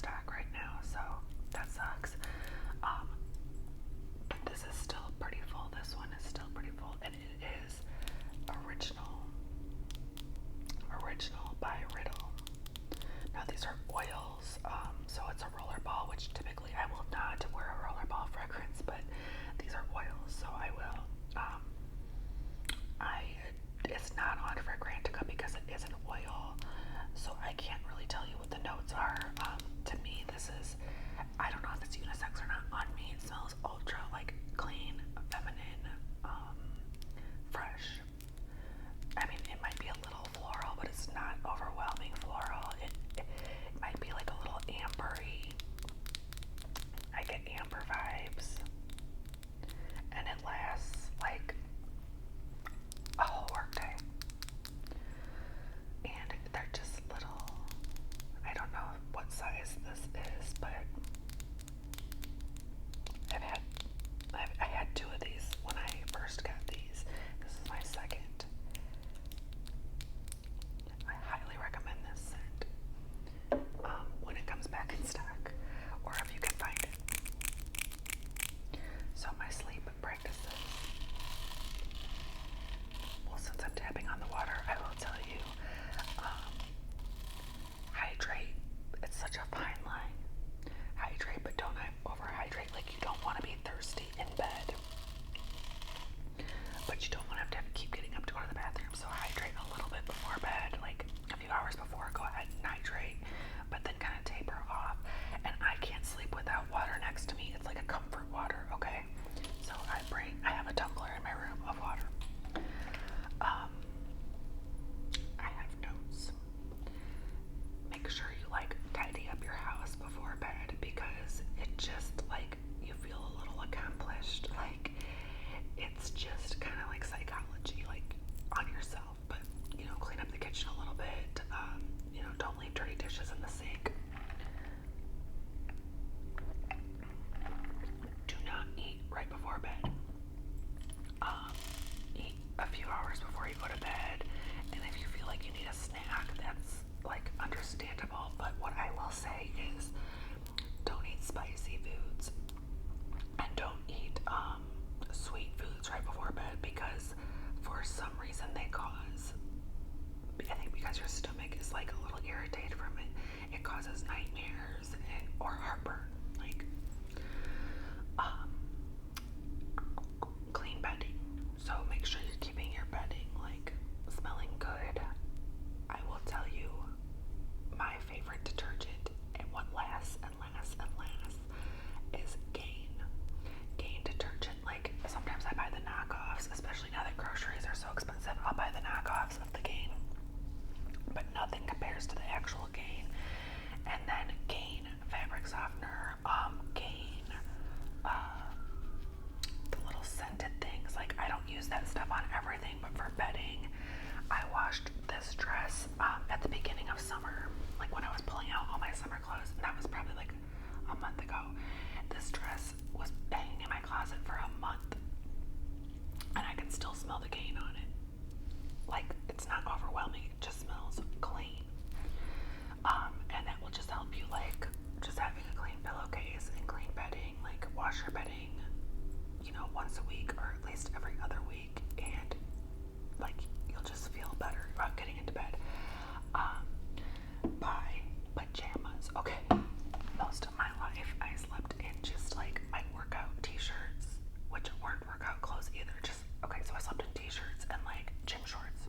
stock right now, so that sucks. But this is still pretty full. This one is still pretty full, and it is original by Riddle. Now these are oils, so it's a rollerball, which typically I will not wear a rollerball fragrance, but these are oils, so I will. It's not on Fragrantica because it is an oil, so I can't really tell you what the notes are. To me, this is, I don't know if it's unisex or not. On me, it smells ultra like clean, feminine, fresh. I mean, it might be a little floral, but it's not overwhelming floral. It might be like a little ambery. I get amber vibes, and it lasts like a whole workday. And they're just little, I don't know what size this is, but I had two of these when I first got these. This is my second. I highly recommend this scent when it comes back in stock, or if you can find it. So my sleep practices. Well, since I'm tapping on the water, I will tell you, hydrate. It's such a fine line. Hydrate, but don't overhydrate. Like, you don't want to be thirsty in bed, but you don't want to have to keep getting up to go to the bathroom. So hydrate a little bit before bed, like a few hours before. Go ahead and hydrate, but then kind of taper off. And I can't sleep without water next to me. It's like a comfort water, okay? So I have a tumbler in my room of water. I have notes. Make sure you like tidy up your house before bed, because it just like you feel a little accomplished. Like, it's just kind of like psychology, like on yourself. But clean up the kitchen a little bit. Don't leave dirty dishes in the sink. Do not eat right before bed. Eat a few hours before you go to bed, and if you feel like you need a snack, that's like understandable. But what I will say is, don't eat spicy foods, and don't eat sweet foods right before bed, because for some reason they cause, I think because your stomach is like a little irritated from it, it causes nightmares or heartburn. Like, clean bedding. So make sure you're keeping your bedding like smelling good. I will tell you, my favorite detergent, and what lasts and lasts and lasts, is Gain. Gain detergent. Like, sometimes I buy the knockoffs, especially now that groceries are so expensive. I'll buy the knockoffs of the Gain, but nothing compares to the actual Gain. And then Gain fabric softener, Gain, the little scented things. Like, I don't use that stuff on everything, but for bedding, I washed this dress at the beginning of summer, like when I was pulling out all my summer clothes, and that was probably like a month ago. This dress was hanging in my closet for a month, and I can still smell the Gain on it. Like, it's not overwhelming, it just smells clean. And that will just help you, like, just having a clean pillowcase and clean bedding. Like, wash your bedding, once a week, or at least every other week, and like, you'll just feel better about getting into bed. Buy pajamas. Okay, most of my life I slept in just like my workout t-shirts, which weren't workout clothes either. So I slept in t-shirts and like gym shorts.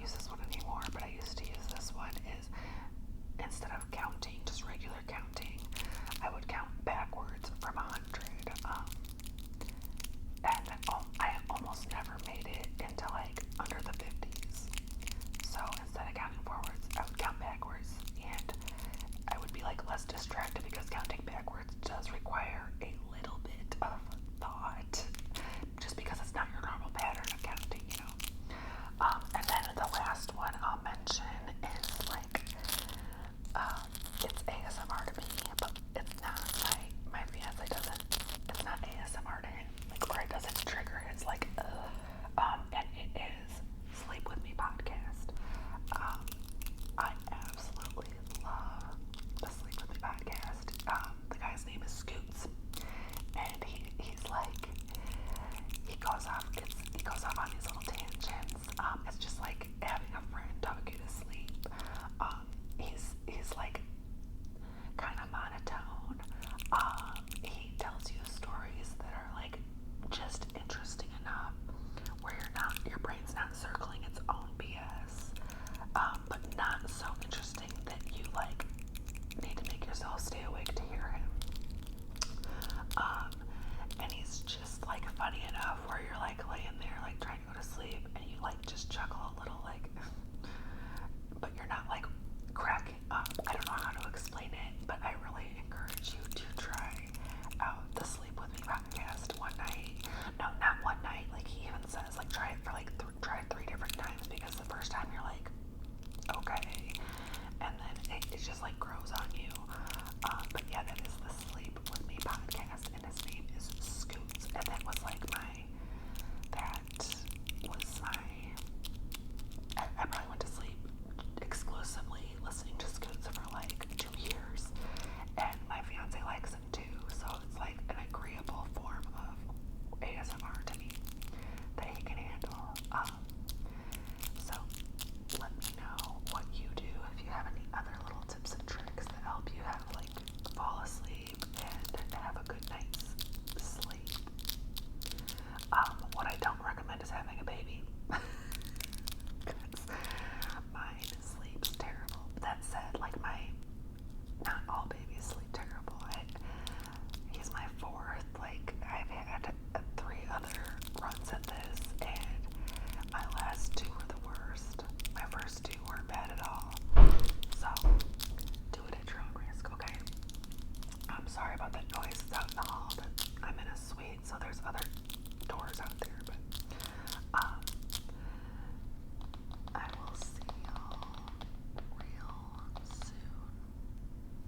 use this one anymore, but I used to use this one, is instead of counting, just regular counting, I would count backwards from 100. And I almost never made it into like under the 50s. So instead of counting forwards, I would count backwards, and I would be like less distracted because counting backwards does require a little bit of thought, just because it's not your normal pattern of counting, you know. And then the last one I'll mention is like, it's ASMR to me, but it's not. My fiance doesn't. It's not ASMR to him, like, or it doesn't trigger his like, and it is Sleep With Me podcast. I absolutely love the Sleep With Me podcast. The guy's name is Scoots, and he's like, he goes off on these little tangents. It's just like having a friend talk you to sleep. He's like kind of monotone. He tells you stories that are like just interesting enough where your brain's not circling its own BS, but not so interesting that you like need to make yourself stay awake to hear him. And he's just like funny enough where you're like laying there like trying to go to sleep and you like just chuckle a little, like, but you're not like cracking up. I don't know how to explain it, but I really encourage you to try out the Sleep With Me podcast one night. No, not one night. Like he even says, like try it for like try it 3 different times, because the first time you're like, okay, and then it just like grows on you. But yeah, that is the Sleep With Me podcast, and his name is Scoots, and that was like I probably went to sleep exclusively listening to Scoots for like 2 years, and my fiance likes him too, so it's like an agreeable form of ASMR to me that he can handle. So let me know what you do, if you have any other little tips and tricks that help you have like fall asleep and have a good night's sleep. What I don't recommend is having a baby. Because mine sleeps terrible. That said, like not all babies sleep terrible. He's my 4th. Like I've had 3 other runs at this, and my last 2 were the worst. My first 2 weren't bad at all. So do it at your own risk, okay? I'm sorry about that noise. It's out in the hall, but I'm in a suite, so there's other